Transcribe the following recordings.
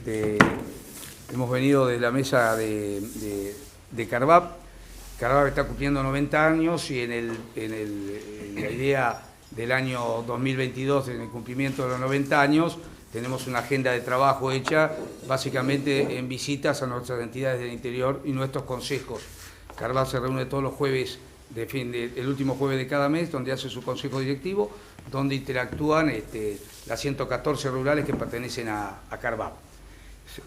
Hemos venido de la mesa de Carvap. Carvap está cumpliendo 90 años y en la idea del año 2022, en el cumplimiento de los 90 años, tenemos una agenda de trabajo hecha básicamente en visitas a nuestras entidades del interior y nuestros consejos. Carvap se reúne todos los jueves, el último jueves de cada mes, donde hace su consejo directivo, donde interactúan las 114 rurales que pertenecen a Carvap.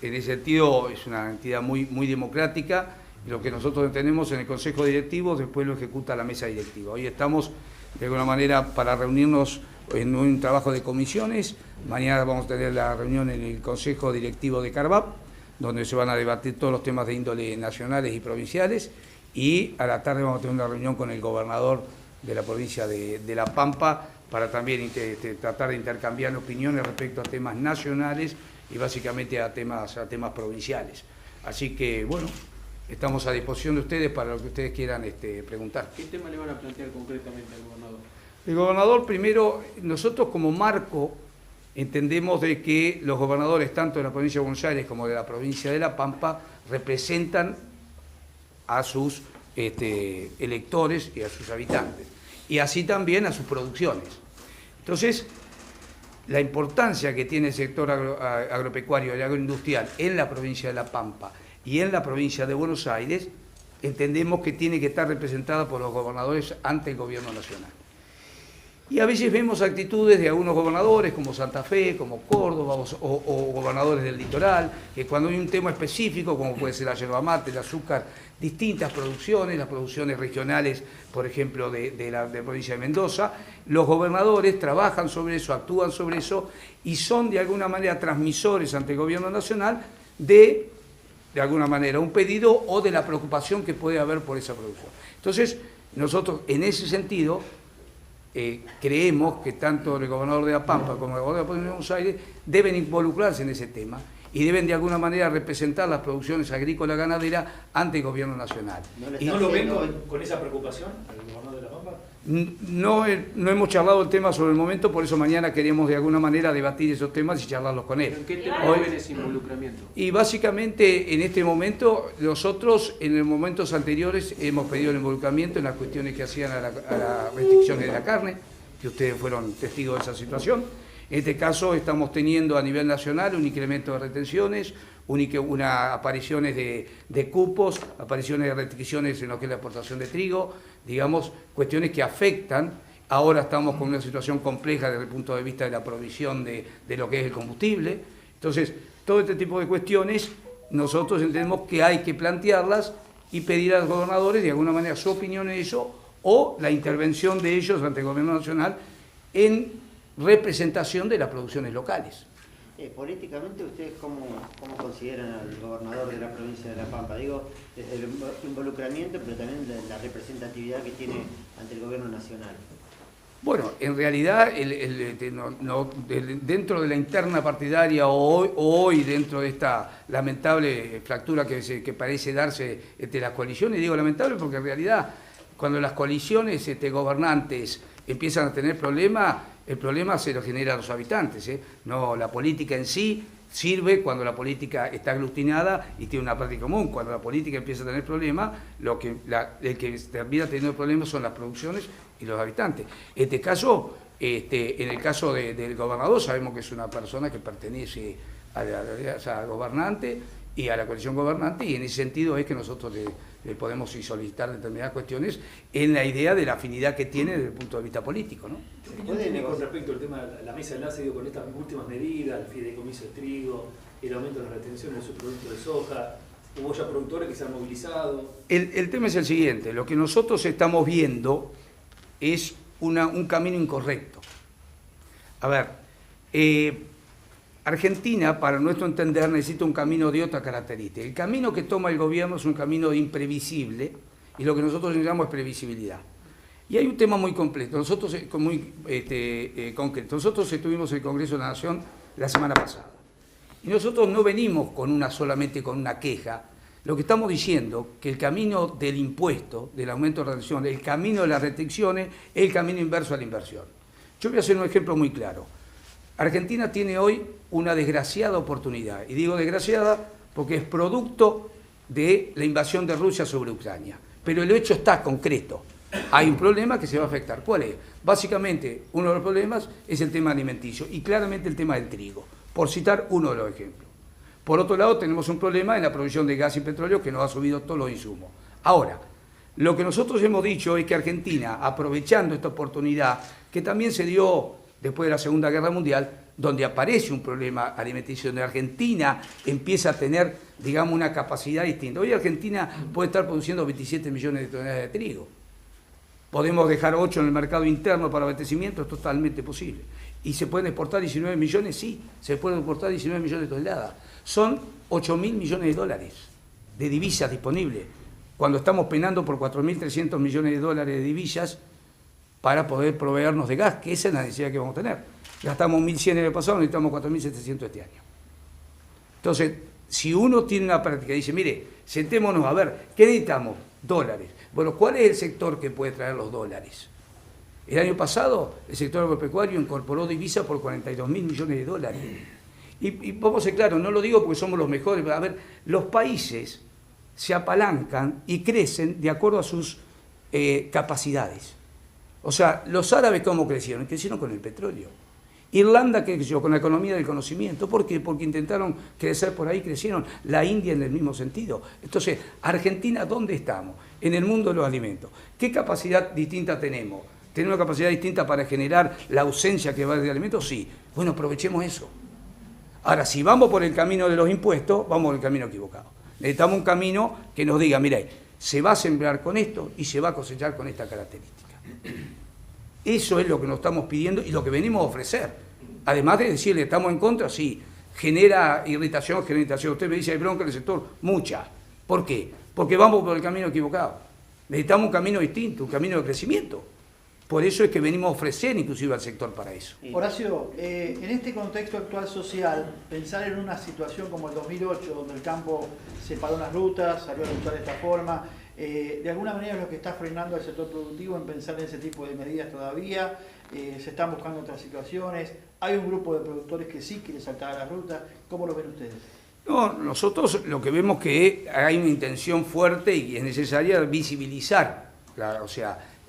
En ese sentido es una entidad muy democrática, y lo que nosotros tenemos en el consejo directivo después lo ejecuta la mesa directiva. Hoy estamos de alguna manera para reunirnos en un trabajo de comisiones. Mañana vamos a tener la reunión en el consejo directivo de Carvap, donde se van a debatir todos los temas de índole nacionales y provinciales, y a la tarde vamos a tener una reunión con el gobernador de la provincia de La Pampa para también tratar de intercambiar opiniones respecto a temas nacionales y básicamente a temas provinciales. Así que, bueno, estamos a disposición de ustedes para lo que ustedes quieran preguntar. ¿Qué tema le van a plantear concretamente al gobernador? El gobernador, primero, nosotros como marco entendemos de que los gobernadores, tanto de la provincia de Buenos Aires como de la provincia de La Pampa, representan a sus electores y a sus habitantes, y así también a sus producciones. Entonces, la importancia que tiene el sector agropecuario y agroindustrial en la provincia de La Pampa y en la provincia de Buenos Aires, entendemos que tiene que estar representada por los gobernadores ante el gobierno nacional. Y a veces vemos actitudes de algunos gobernadores, como Santa Fe, como Córdoba, o gobernadores del litoral, que cuando hay un tema específico, como puede ser la yerba mate, el azúcar, distintas producciones, las producciones regionales, por ejemplo, de la provincia de Mendoza, los gobernadores trabajan sobre eso, actúan sobre eso, y son de alguna manera transmisores ante el gobierno nacional de alguna manera, un pedido o de la preocupación que puede haber por esa producción. Entonces, nosotros, en ese sentido, creemos que tanto el gobernador de La Pampa como el gobernador de la provincia de Buenos Aires deben involucrarse en ese tema y deben de alguna manera representar las producciones agrícolas ganaderas ante el gobierno nacional. ¿No lo ven con esa preocupación al gobernador de La Pampa? No hemos charlado el tema sobre el momento, por eso mañana queremos de alguna manera debatir esos temas y charlarlos con él. ¿En qué tema ven ese involucramiento? Y básicamente en este momento, nosotros en los momentos anteriores hemos pedido el involucramiento en las cuestiones que hacían a las restricciones de la carne, que ustedes fueron testigos de esa situación. En este caso estamos teniendo a nivel nacional un incremento de retenciones, apariciones de cupos, apariciones de restricciones en lo que es la exportación de trigo, digamos, cuestiones que afectan. Ahora estamos con una situación compleja desde el punto de vista de la provisión de lo que es el combustible. Entonces, todo este tipo de cuestiones nosotros entendemos que hay que plantearlas y pedir a los gobernadores de alguna manera su opinión en eso o la intervención de ellos ante el gobierno nacional en representación de las producciones locales. Políticamente, ¿ustedes cómo consideran al gobernador de la provincia de La Pampa? Digo, desde el involucramiento, pero también de la representatividad que tiene ante el gobierno nacional. Bueno, en realidad, dentro de la interna partidaria o hoy dentro de esta lamentable fractura que parece darse entre las coaliciones, digo lamentable porque en realidad cuando las coaliciones gobernantes empiezan a tener problemas, el problema se lo genera a los habitantes, No, la política en sí sirve cuando la política está aglutinada y tiene una práctica común. Cuando la política empieza a tener problemas, el que termina teniendo problemas son las producciones y los habitantes. En este caso, en el caso del gobernador, sabemos que es una persona que pertenece al gobernante y a la coalición gobernante, y en ese sentido es que nosotros le podemos solicitar determinadas cuestiones en la idea de la afinidad que tiene desde el punto de vista político, ¿no? Con respecto al tema de la mesa de enlace, con estas últimas medidas, el fideicomiso de trigo, el aumento de las retenciones del subproducto de soja, hubo ya productores que se han movilizado. El tema es el siguiente, lo que nosotros estamos viendo es un camino incorrecto. A ver, Argentina, para nuestro entender, necesita un camino de otra característica. El camino que toma el gobierno es un camino imprevisible y lo que nosotros llamamos es previsibilidad. Y hay un tema muy completo, concreto. Nosotros estuvimos en el Congreso de la Nación la semana pasada y nosotros no venimos solamente con una queja. Lo que estamos diciendo que el camino del impuesto, del aumento de retención, el camino de las restricciones, es el camino inverso a la inversión. Yo voy a hacer un ejemplo muy claro. Argentina tiene hoy una desgraciada oportunidad, y digo desgraciada porque es producto de la invasión de Rusia sobre Ucrania. Pero el hecho está concreto. Hay un problema que se va a afectar. ¿Cuál es? Básicamente, uno de los problemas es el tema alimenticio y claramente el tema del trigo, por citar uno de los ejemplos. Por otro lado, tenemos un problema en la provisión de gas y petróleo que nos ha subido todos los insumos. Ahora, lo que nosotros hemos dicho es que Argentina, aprovechando esta oportunidad, que también se dio después de la Segunda Guerra Mundial, donde aparece un problema alimenticio, donde Argentina empieza a tener, digamos, una capacidad distinta. Hoy Argentina puede estar produciendo 27 millones de toneladas de trigo. Podemos dejar 8 en el mercado interno para abastecimiento, es totalmente posible. ¿Y se pueden exportar 19 millones? Sí, se pueden exportar 19 millones de toneladas. Son 8.000 millones de dólares de divisas disponibles, cuando estamos penando por 4.300 millones de dólares de divisas para poder proveernos de gas, que esa es la necesidad que vamos a tener. Gastamos 1.100 el año pasado, necesitamos 4.700 este año. Entonces, si uno tiene una práctica y dice, mire, sentémonos a ver, ¿qué necesitamos? Dólares. Bueno, ¿cuál es el sector que puede traer los dólares? El año pasado, el sector agropecuario incorporó divisas por 42.000 millones de dólares. Y vamos a ser claros, no lo digo porque somos los mejores, pero a ver, los países se apalancan y crecen de acuerdo a sus capacidades. O sea, los árabes, ¿cómo crecieron? Crecieron con el petróleo. Irlanda creció con la economía del conocimiento. ¿Por qué? Porque intentaron crecer por ahí, crecieron. La India en el mismo sentido. Entonces, Argentina, ¿dónde estamos? En el mundo de los alimentos. ¿Qué capacidad distinta tenemos? ¿Tenemos una capacidad distinta para generar la ausencia que va a haber de alimentos? Sí. Bueno, aprovechemos eso. Ahora, si vamos por el camino de los impuestos, vamos por el camino equivocado. Necesitamos un camino que nos diga, mire, se va a sembrar con esto y se va a cosechar con esta característica. Eso es lo que nos estamos pidiendo y lo que venimos a ofrecer. Además de decirle, estamos en contra, sí, genera irritación. Usted me dice, hay bronca en el sector, mucha. ¿Por qué? Porque vamos por el camino equivocado. Necesitamos un camino distinto, un camino de crecimiento. Por eso es que venimos a ofrecer inclusive al sector para eso. Horacio, en este contexto actual social, pensar en una situación como el 2008, donde el campo separó las rutas, salió a luchar de esta forma, de alguna manera es lo que está frenando al sector productivo en pensar en ese tipo de medidas todavía. Se están buscando otras situaciones, hay un grupo de productores que sí quiere saltar a la ruta. ¿Cómo lo ven ustedes? No, nosotros lo que vemos que hay una intención fuerte y es necesaria visibilizar,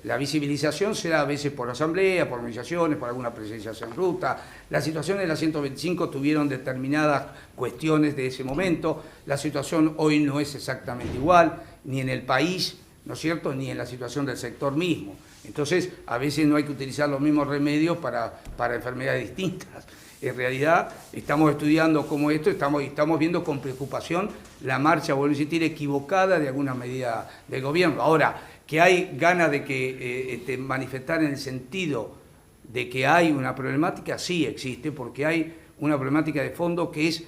la visibilización será a veces por asamblea, por organizaciones, por alguna presencia en ruta. Las situaciones de la 125 tuvieron determinadas cuestiones de ese momento. La situación hoy no es exactamente igual, ni en el país, ¿no es cierto?, ni en la situación del sector mismo. Entonces, a veces no hay que utilizar los mismos remedios para enfermedades distintas. En realidad, estamos estudiando cómo esto, estamos viendo con preocupación la marcha, vuelvo a insistir, equivocada de alguna medida del gobierno. Ahora, que hay ganas de que manifestar en el sentido de que hay una problemática, sí existe, porque hay una problemática de fondo que es,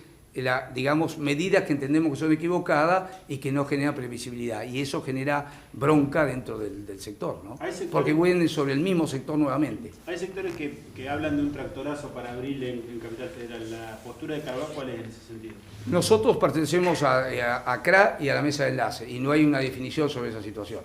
digamos, medidas que entendemos que son equivocadas y que no generan previsibilidad. Y eso genera bronca dentro del sector, ¿no? Porque vienen sobre el mismo sector nuevamente. Hay sectores que hablan de un tractorazo para abril en Capital Federal. ¿La postura de Carvajal cuál es en ese sentido? Nosotros pertenecemos a CRA y a la mesa de enlace, y no hay una definición sobre esa situación.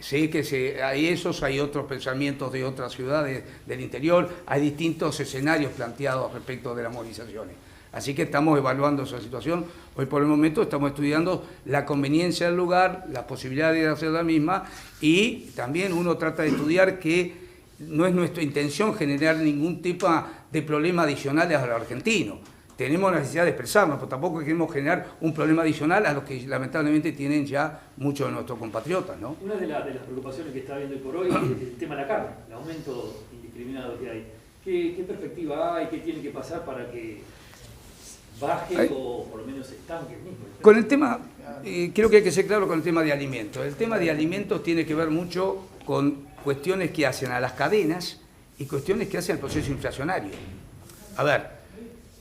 Sí que hay otros pensamientos de otras ciudades del interior, hay distintos escenarios planteados respecto de las movilizaciones. Así que estamos evaluando esa situación. Hoy por el momento estamos estudiando la conveniencia del lugar, las posibilidades de hacer la misma, y también uno trata de estudiar que no es nuestra intención generar ningún tipo de problema adicional a los argentinos. Tenemos la necesidad de expresarnos, pero tampoco queremos generar un problema adicional a los que lamentablemente tienen ya muchos de nuestros compatriotas, ¿no? Una de las preocupaciones que está habiendo hoy por hoy es el tema de la carne, el aumento indiscriminado que hay. ¿Qué perspectiva hay? ¿Qué tiene que pasar para que baje o por lo menos se estanque mismo? Con el tema, creo que hay que ser claro con el tema de alimentos. El tema de alimentos tiene que ver mucho con cuestiones que hacen a las cadenas y cuestiones que hacen al proceso inflacionario. A ver,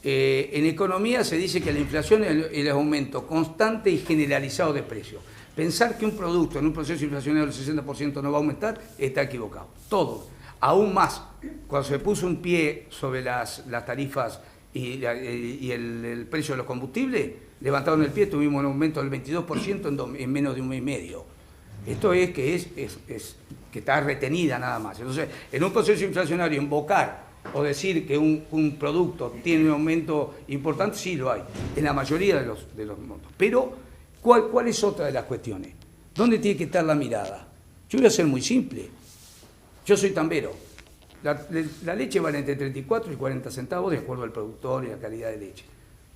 en economía se dice que la inflación es el aumento constante y generalizado de precios. Pensar que un producto en un proceso inflacionario del 60% no va a aumentar está equivocado. Todo. Aún más, cuando se puso un pie sobre las tarifas y el precio de los combustibles, levantaron el pie, tuvimos un aumento del 22% en menos de un mes y medio. Esto es que está retenida nada más. Entonces, en un proceso inflacionario, invocar o decir que un producto tiene un aumento importante, sí lo hay, en la mayoría de los montos. Pero, ¿cuál es otra de las cuestiones? ¿Dónde tiene que estar la mirada? Yo voy a ser muy simple. Yo soy tambero. La leche vale entre 34 y 40 centavos de acuerdo al productor y la calidad de leche.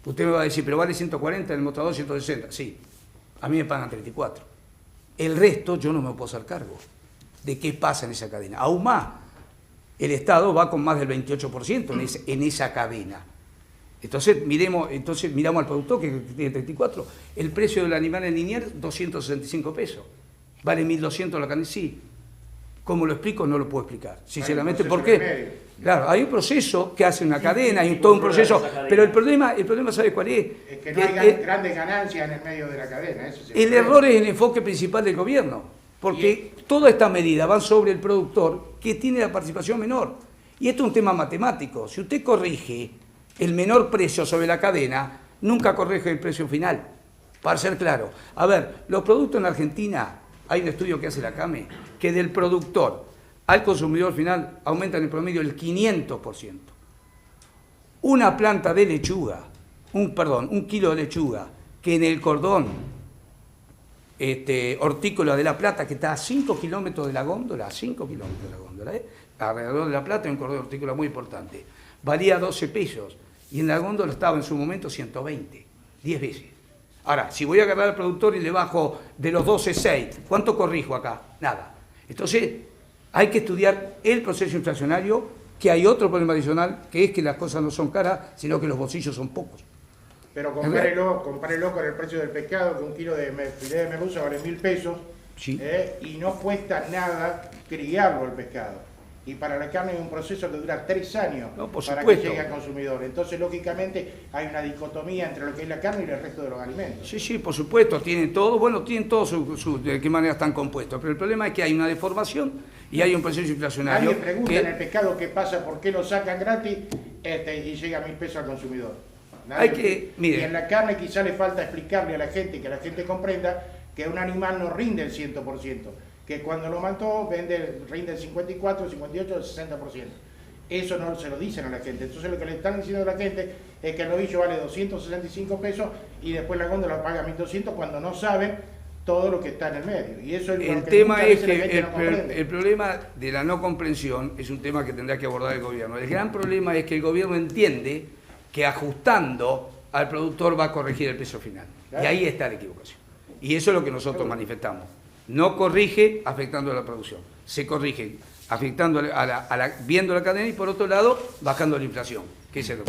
Usted me va a decir, pero vale 140, en el mostrador 160. Sí, a mí me pagan 34. El resto yo no me puedo hacer cargo de qué pasa en esa cadena. Aún más, el Estado va con más del 28% en esa cadena. Entonces miramos al productor que tiene 34. El precio del animal en Liniers, 265 pesos. Vale 1.200 la carne, sí. ¿Cómo lo explico? No lo puedo explicar. Sinceramente, ¿por qué? Claro, hay un proceso que hace una cadena, hay todo un proceso, pero el problema ¿sabe cuál es? Es que no hay grandes ganancias en el medio de la cadena. Eso el error es el enfoque principal del gobierno, porque todas estas medidas van sobre el productor que tiene la participación menor. Y esto es un tema matemático. Si usted corrige el menor precio sobre la cadena, nunca corrige el precio final, para ser claro. A ver, los productos en Argentina, hay un estudio que hace la CAME, que del productor al consumidor final aumentan en promedio el 500%. Una planta de lechuga, un kilo de lechuga, que en el cordón hortícola de La Plata, que está a 5 kilómetros de la góndola, alrededor de La Plata hay un cordón hortícola muy importante, valía 12 pesos, y en la góndola estaba en su momento 120, 10 veces. Ahora, si voy a agarrar al productor y le bajo de los 12, 6, ¿cuánto corrijo acá? Nada. Entonces, hay que estudiar el proceso inflacionario, que hay otro problema adicional, que es que las cosas no son caras, sino que los bolsillos son pocos. Pero compárelo con el precio del pescado, que un kilo de filete de merluza vale 1.000 pesos, sí. Y no cuesta nada criarlo el pescado. Y para la carne hay un proceso que dura 3 años para que llegue al consumidor. Entonces, lógicamente, hay una dicotomía entre lo que es la carne y el resto de los alimentos. Sí, por supuesto, tienen todo de qué manera están compuestos. Pero el problema es que hay una deformación y hay un proceso inflacionario. Nadie pregunta en el pescado qué pasa, por qué lo sacan gratis y llega a 1.000 pesos al consumidor. Y en la carne quizá le falta explicarle a la gente, que la gente comprenda que un animal no rinde el 100%. Que cuando lo mató rinde el 54, 58, el 60%. Eso no se lo dicen a la gente. Entonces lo que le están diciendo a la gente es que el novillo vale 265 pesos y después la góndola paga 1.200 cuando no saben todo lo que está en el medio. Y eso es el tema es que el problema de la no comprensión es un tema que tendrá que abordar el gobierno. El gran problema es que el gobierno entiende que ajustando al productor va a corregir el precio final. Claro. Y ahí está la equivocación. Y eso es lo que nosotros manifestamos. No corrige afectando a la producción, se corrige afectando viendo la cadena y por otro lado bajando la inflación, que es el